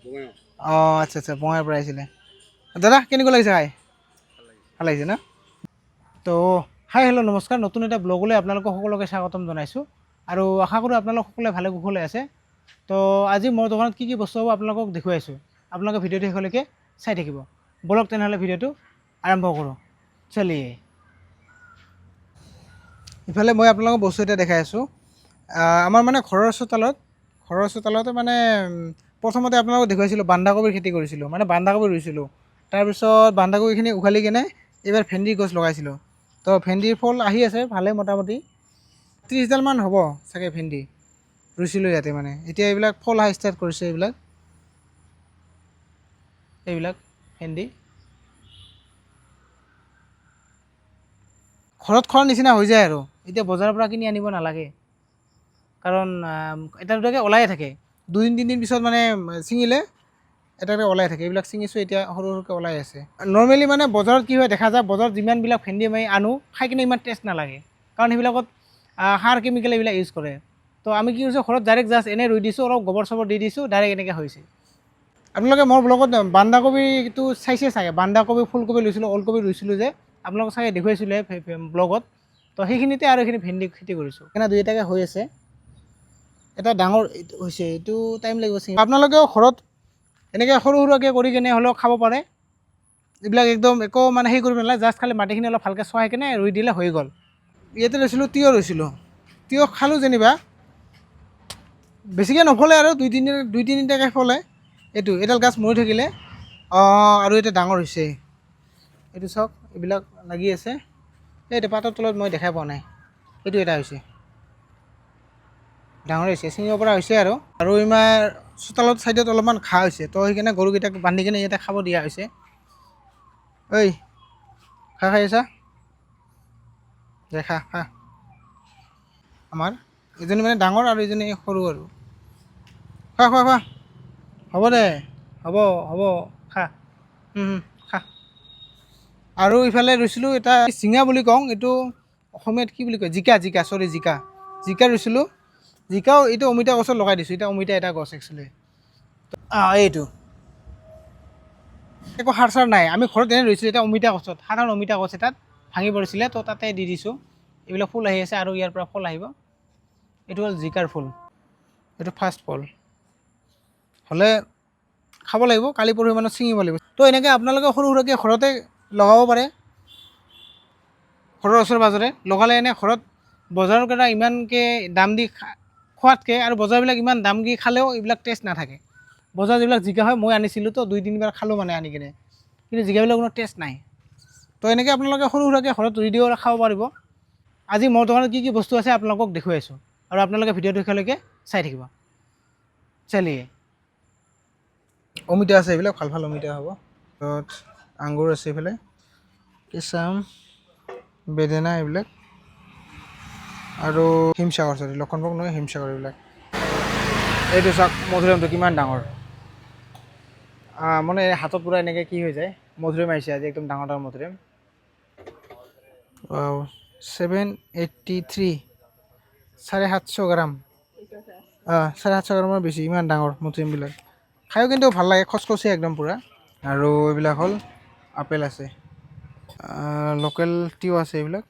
অঁ আচ্ছা আচ্ছা বঙাইৰ পৰা আহিছিলে দাদা কেনেকুৱা লাগিছে খাই ভাল লাগিছে ন তো হাই হেল্ল' নমস্কাৰ নতুন এটা ব্লগলৈ আপোনালোকক সকলোকে স্বাগতম জনাইছোঁ আৰু আশা কৰোঁ আপোনালোক সকলোৱে ভালে কুশলে আছে তো আজি মোৰ দোকানত কি কি বস্তু হ'ব আপোনালোকক দেখুৱাইছোঁ আপোনালোকে ভিডিঅ'টো শেষলৈকে চাই থাকিব বলক তেনেহ'লে ভিডিঅ'টো আৰম্ভ কৰোঁ চলিয়ে ইফালে মই আপোনালোকক বস্তু এটা দেখাই আছোঁ আমাৰ মানে ঘৰৰ চোতালতে মানে প্ৰথমতে আপোনালোকক দেখুৱাইছিলোঁ বন্ধাকবিৰ খেতি কৰিছিলোঁ মানে বন্ধাকবি ৰুইছিলোঁ তাৰপিছত বন্ধাকবিখিনি উঘালি কেনে এইবাৰ ভেন্দিৰ গছ লগাইছিলোঁ তো ভেন্দিৰ ফল আহি আছে ভালে মোটামুটি 30ডালমান হ'ব চাগে ভেন্দি ৰুইছিলোঁ ইয়াতে মানে এতিয়া এইবিলাক ফল অহা ষ্টাৰ্ট কৰিছে এইবিলাক ভেন্দি ঘৰত খোৱাৰ নিচিনা হৈ যায় আৰু এতিয়া বজাৰৰ পৰা কিনি আনিব নালাগে কাৰণ এটা দুটাকৈ ওলায়ে থাকে দুদিন তিনিদিন পিছত মানে ছিঙিলে এটা ওলাই থাকে এইবিলাক ছিঙিছোঁ এতিয়া সৰু সৰুকৈ ওলাই আছে নৰ্মেলি মানে বজাৰত কি হয় দেখা যায় বজাৰত যিমানবিলাক ভেন্দি আমি আনো খাই কিনে ইমান টেষ্ট নালাগে কাৰণ সেইবিলাকত সাৰ কেমিকেল এইবিলাক ইউজ কৰে তো আমি কি কৰিছোঁ ঘৰত ডাইৰেক্ট জাষ্ট এনেই ৰুই দিছোঁ অলপ গোবৰ চবৰ দি দিছোঁ ডাইৰেক্ট এনেকৈ হৈছে আপোনালোকে মোৰ ব্লগত বন্ধাকবিটো চাইছে চাগে বন্ধাকবি ফুলকবি ৰুইছিলোঁ ওলকবি ৰুইছিলোঁ যে আপোনালোকক চাগে দেখুৱাইছিলে ব্লগত তো সেইখিনিতে আৰু এইখিনি ভেন্দি খেতি কৰিছোঁ সেইকাৰণে দুই এটাকৈ হৈ আছে এটা ডাঙৰ হৈছে এইটো টাইম লাগিব চাগে আপোনালোকেও ঘৰত এনেকৈ সৰু সুৰাকৈ কৰি কেনে হ'লেও খাব পাৰে এইবিলাক একদম একো মানে হেৰি কৰিব নালাগে জাষ্ট খালি মাটিখিনি অলপ ভালকৈ চহাই কেনে ৰুই দিলে হৈ গ'ল ইয়াতে ৰুইছিলোঁ তিয়ঁহ খালোঁ যেনিবা বেছিকৈ নফলে আৰু দুই তিনিটাকৈ ফলে এডাল গাছ মৰি থাকিলে আৰু এটা ডাঙৰ হৈছে এইটো চাওক এইবিলাক লাগি আছে এইটো পাতৰ তলত মই দেখাই পোৱা নাই এইটো এটা হৈছে ডাঙৰ হৈছে ছিঙিব পৰা হৈছে আৰু ইমান চোতালত ছাইডত অলপমান ঘাঁহ হৈছে তো সেইকাৰণে গৰুকেইটাক বান্ধি কিনে ইয়াতে খাব দিয়া হৈছে ঐ ঘাঁহ খাই আছা দে খা আমাৰ এজনী মানে ডাঙৰ আৰু এজনী সৰু আৰু খোৱা হ'ব দে হ'ব খা খা আৰু ইফালে ৰুইছিলোঁ এটা চিঙা বুলি কওঁ এইটো অসমীয়াত কি বুলি কয় জিকা ৰুইছিলোঁ জিকাও এইটো অমিতা গছত লগাই দিছোঁ এতিয়া অমিতা এটা গছ একচুৱেলি এইটো একো সাৰ চাৰ নাই আমি ঘৰত এনে ৰুইছিলোঁ এতিয়া অমিতা গছত সাধাৰণ অমিতা গছ এটাত ভাঙি পৰিছিলে তো তাতে দি দিছোঁ এইবিলাক ফুল আহি আছে আৰু ইয়াৰ পৰা ফল আহিব এইটো হ'ল জিকাৰ ফুল এইটো ফাৰ্ষ্ট ফল হ'লে খাব লাগিব কালি পৰহি মানত ছিঙিব লাগিব তো এনেকৈ আপোনালোকে সৰু সুৰাকৈ ঘৰতে লগাব পাৰে ঘৰৰ ওচৰে পাঁজৰে লগালে এনে ঘৰত বজাৰৰ পৰা ইমানকৈ দাম দি খোৱাতকৈ আৰু বজাৰবিলাক ইমান দাম দি খালেও এইবিলাক টেষ্ট নাথাকে বজাৰত যিবিলাক জিকা হয় মই আনিছিলোঁ তো দুই তিনিবাৰ খালোঁ মানে আনি কিনে কিন্তু জিকাবিলাক কোনো টেষ্ট নাই তো এনেকৈ আপোনালোকে সৰু সুৰাকৈ ঘৰত ৰুই দিও খাব পাৰিব আজি মোৰ দোকানত কি কি বস্তু আছে আপোনালোকক দেখুৱাইছোঁ আৰু আপোনালোকে ভিডিঅ'টো শেষলৈকে চাই থাকিব চলিয়ে অমিতা আছে এইবিলাক ভাল অমিতা হ'ব তাৰপিছত আঙুৰ আছে এইফালে কেঁচা আম বেদেনা এইবিলাক আৰু হিমসাগৰ লক্ষণভোগ নহয় হিমসাগৰ এইবিলাক এইটো চাওক মধুৰিআমটো কিমান ডাঙৰ মানে হাতত পূৰা এনেকৈ কি হৈ যায় মধুৰিআম আহিছে আজি একদম ডাঙৰ মধুৰিআম 783 750 গ্ৰাম 750 গ্ৰামৰ বেছি ইমান ডাঙৰ মধুৰিআমবিলাক খায়ো কিন্তু ভাল লাগে খচখচীয়া একদম পূৰা আৰু এইবিলাক হ'ল আপেল আছে লোকেল তিয়ঁহ আছে এইবিলাক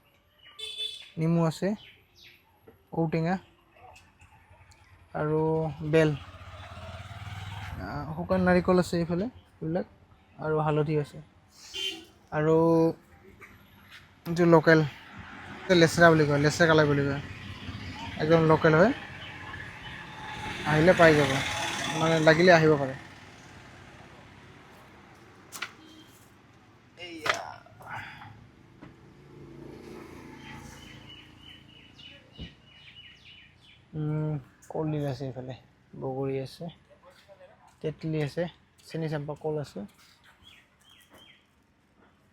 নেমু আছে ঔটেঙা আৰু বেল শুকান নাৰিকল আছে এইফালে এইবিলাক আৰু হালধি আছে আৰু এইটো লোকেল লেচেৰা বুলি কয় লেচেৰা কালাই বুলি কয় একদম লোকেল হয় আহিলে পাই যাব মানে লাগিলে আহিব পাৰে কলডিল আছে এইফালে বগৰী আছে তেঁতেলী আছে চেনি চম্পা কল আছে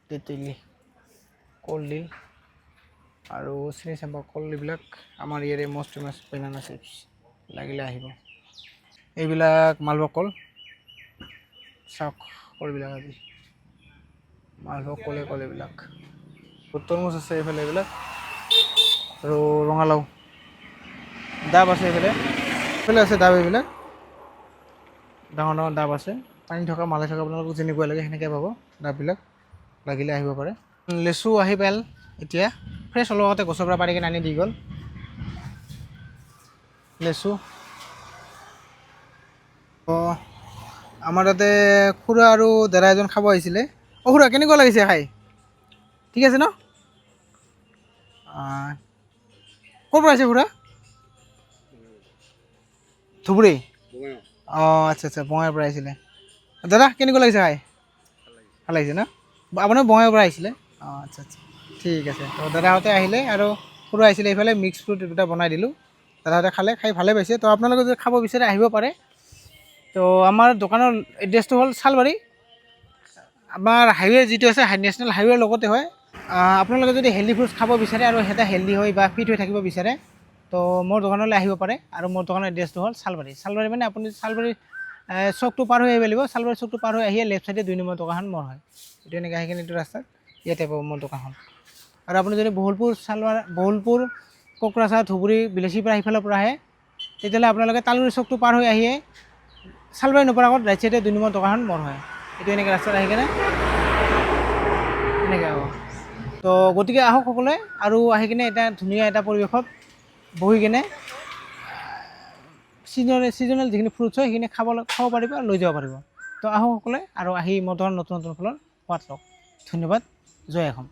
তেঁতেলী কলডিল আৰু চেনি চম্পা কল এইবিলাক আমাৰ ইয়াৰে মষ্ট ফেমাছ বেনানা চিপছ লাগিলে আহিব এইবিলাক মালভোগ কল চাওক কলবিলাক আজি মালভোগ কল এইবিলাক তৰমুজ আছে এইফালে এইবিলাক আৰু ৰঙালাও ডাব আছে এইফালে আছে ডাব এইবিলাক ডাঙৰ ডাঙৰ ডাব আছে, পানী থকা মালে থকা আপোনালোকক যেনেকুৱা লাগে সেনেকৈ পাব ডাববিলাক, লাগিলে আহিব পাৰে। লেচু আহি পাল এতিয়া, ফ্ৰেছ অলপতে গছৰ পৰা পাৰি কিনে আনি দি গ'ল লেচু। অঁ আমাৰ তাতে খুৰা আৰু দাদা এজন খাব আহিছিলে। অঁ খুৰা কেনেকুৱা লাগিছে খাই, ঠিক আছে ন? ক'ৰ পৰা আহিছে খুৰা? ধুবুৰী? অঁ আচ্ছা আচ্ছা, বঙাইৰ পৰা আহিছিলে। দাদা কেনেকুৱা লাগিছে খাই? ভাল লাগিছে ন? আপোনাৰ বঙাইৰ পৰা আহিছিলে? অঁ আচ্ছা আচ্ছা, ঠিক আছে। তো দাদাহঁতে আহিলে আৰু খুৰা আহিছিলে, এইফালে মিক্স ফ্ৰুট দুটা বনাই দিলোঁ। দাদাহঁতে খালে, খাই ভালে পাইছে। তো আপোনালোকে যদি খাব বিচাৰে আহিব পাৰে। তো আমাৰ দোকানৰ এড্ৰেছটো হ'ল চালবাৰী, আমাৰ হাইৱে যিটো আছে নেশ্যনেল হাইৱেৰ লগতে হয়। আপোনালোকে যদি হেল্ডি ফুডছ খাব বিচাৰে আৰু সিহঁতে হেল্ডি হৈ বা ফিট হৈ থাকিব বিচাৰে, তো মোৰ দোকানলৈ আহিব পাৰে। আৰু মোৰ দোকানৰ এড্ৰেছটো হ'ল চালবাৰী। চালবাৰী মানে আপুনি চালবাৰী চকটো পাৰ হৈ আহিব লাগিব। চালবাৰী চকটো পাৰ হৈ আহিয়ে লেফ্ট চাইডে 2 নম্বৰ দোকানখন মোৰ হয়। এইটো এনেকৈ আহি কিনে এইটো ৰাস্তাত ইয়াতে পাব মোৰ দোকানখন। আৰু আপুনি যদি বহলপুৰ কোকৰাঝাৰ ধুবুৰী বিলাচীৰ পৰা সিফালৰ পৰা আহে, তেতিয়াহ'লে আপোনালোকে তালুৰি চকটো পাৰ হৈ আহিয়ে চালবাৰী নোপোৱাৰ আগত ৰাইট চাইডে 2 নম্বৰ দোকানখন মোৰ হয়। এইটো এনেকৈ ৰাস্তাত আহি কিনে এনেকৈ হ'ব। তো গতিকে আহক সকলোৱে, আৰু আহি কিনে এটা ধুনীয়া এটা পৰিৱেশত বহি কিনে ছিজনেল যিখিনি ফ্ৰুটছ হয় সেইখিনি খাব পাৰিব আৰু লৈ যাব পাৰিব। তো আহক সকলোৱে, আৰু আহি মোৰ দোকানৰ নতুন নতুন ফলৰ সোৱাদ লওক। ধন্যবাদ। জয় অসম।